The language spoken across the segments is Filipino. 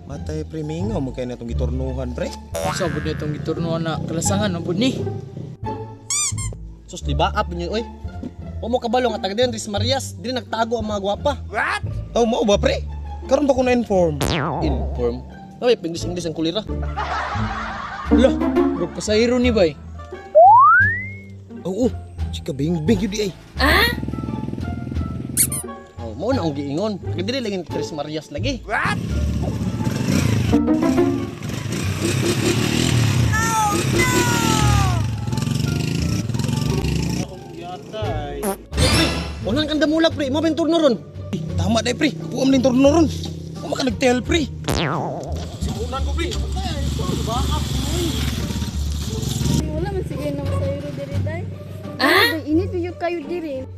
Matay pre, mingaw mo kayo na itong giturnuhan pre. Sabod na itong giturnuan na kalasangan ng ni. Sus, di ba? Up niyo, oy. Omo kabalo nga taga din Ris Marias, di nagtago ang mga gwapa. Oh, mao ba pre? Karon ba ko na-inform? Inform. Ay, English ang kulira. Hala, bro, pasahero ni bay. Oo, chika bing-bing yun di ay. Oh, mao na ang giingon. Taga dili lagi Ris Marias lagi. Pre, unan kang damulag pre, mo ben turno ron. Tama day pre, ako am ning turno ron. Ako maka nag-tell pre. Simulan ko pre. Wala man sige na masayro diri day. Init yung kayo diri.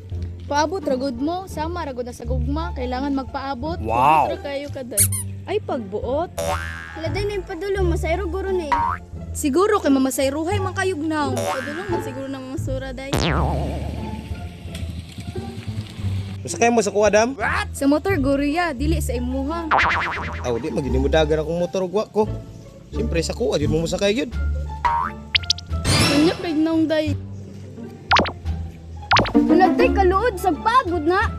Paabot ragod mo, sama ragod na sa gugma, kailangan magpaabot. Wow. Putra kayo kaday. Ay pagbuot. Wala day na yung padulong, masayro guro ni. Siguro kay mamasayruhay man kayog now. Padulong man siguro na mamasura day. Basta kayo mo sa kuha dam? Sa motor guro ya, dili sa imuha. Aw, di maginimudagan akong motor ug wa ko. Siyempre sa kuha, di mo masakay gyud. Kanya pregnong day. Wala day kaluod sa pagod na.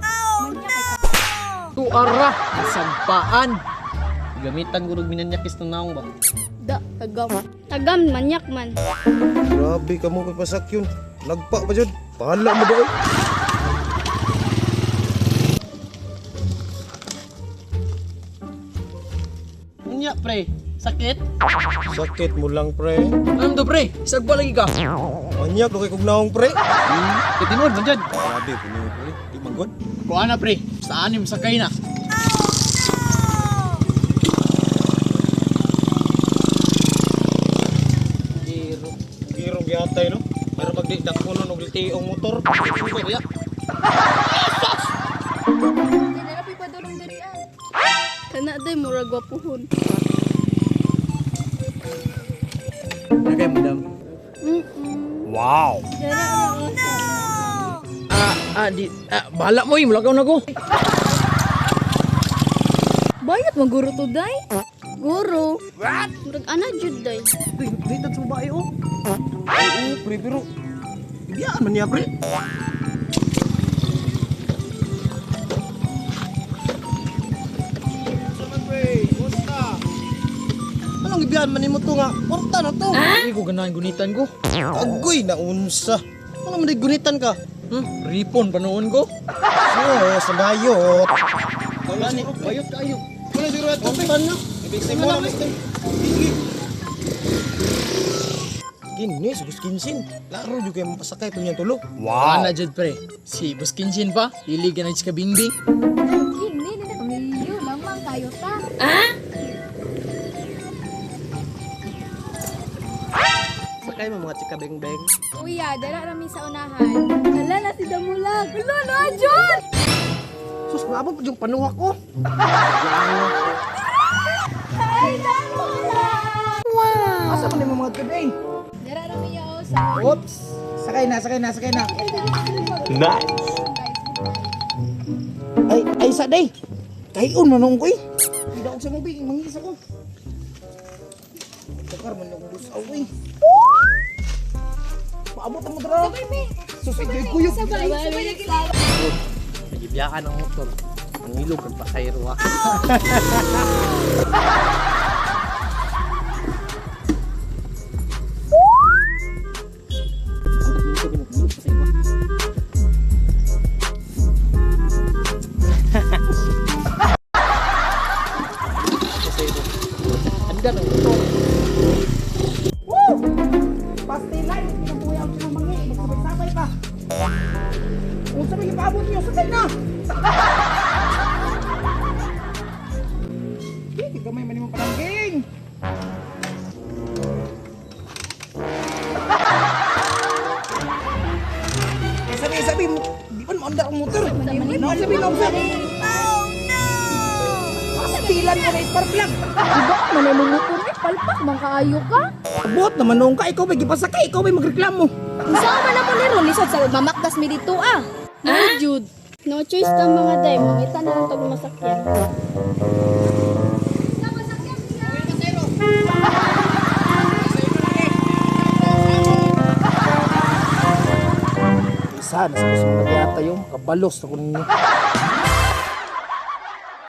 Tuara, sampaan. Gamitan gurug minanyakis ng naong ba? Da, tagam. Tagam, manyak man. Grabe ka mo kay pasak yun. Nagpa pa jud. Pahala mo daw. Unya pre, sakit? Sakit mo lang pre. Ano to pre? Sagpa lagi ka. Manyak do kay kog naong pre. Kitinod man dyan. Grabe puno pre. Di manggod. Kuha na pre, sa anim sakay na. Giro gyatay no. Pero pag di dakunon og litiong motor, super ya. Dili pa padulong diri ah. Kana day murag gwapuhon. Nagay mo dam. Wow. Bahala mo mulakaw na ko. Bayat mo guro to day? Guro. Murag ana jud day. Dito sa babae oh. Oo pre pero ibiyaan man niya pre. Anong ibiyan man nimo to nga? Porta na to. Hindi ko ganahan gunitan ko. Agoy na unsa. Ano man gunitan ka? Ripon panoon ko. Oh, sanayot. Wala ni, bayot kayo. Wala siguro ato pre. Pan na. Ibig mo lang este. Gini, subos kinsin. Laro juga yung pasakay ito niyan tulo. Wow. Na jud pre. Si Buskinsin pa, liligan na ka bingbing. Hindi na kamiyo lamang kayo ta. Sakay mo mga chika beng-beng. Kuya, dala rami sa unahan. Hala na si Damulag. Hala na jud. Sus, maabot pa yung panuha ko. Ay Damulag. Asa man mo mga today? Dala rami ya sa. Oops. Sakay na. Nice. Ay sa day. Kayon manong ko eh. Hindi ako sa mubi, mangis ako. Takar man yung busaw eh. Paabot ang madra. Susay ko kuyog. Sabay lagi. Nagibiyaan ang motor. Ang ilog ang pasayro ha. Anda ng motor. Pastilay, pinabuhay ako sa mga magsabay ka. Kung sabi yung paabot niyo, susay na. Hindi ka may manimong palangging. Sabi mo, di ba maanda ang motor? Sabi lang sabi. Pastilan mo na spark plug. Diba mananunukon eh palpak bang kaayo ka? Buot naman nung ka, ikaw may gipasakay, ikaw may magreklamo. Unsa man ako ni Ron lisod sa mamakdas mi dito ah. No Jude. No choice ta mga day, mangita na lang tag masakyan. nasa gusto mo nagyata yung kabalos ako ninyo.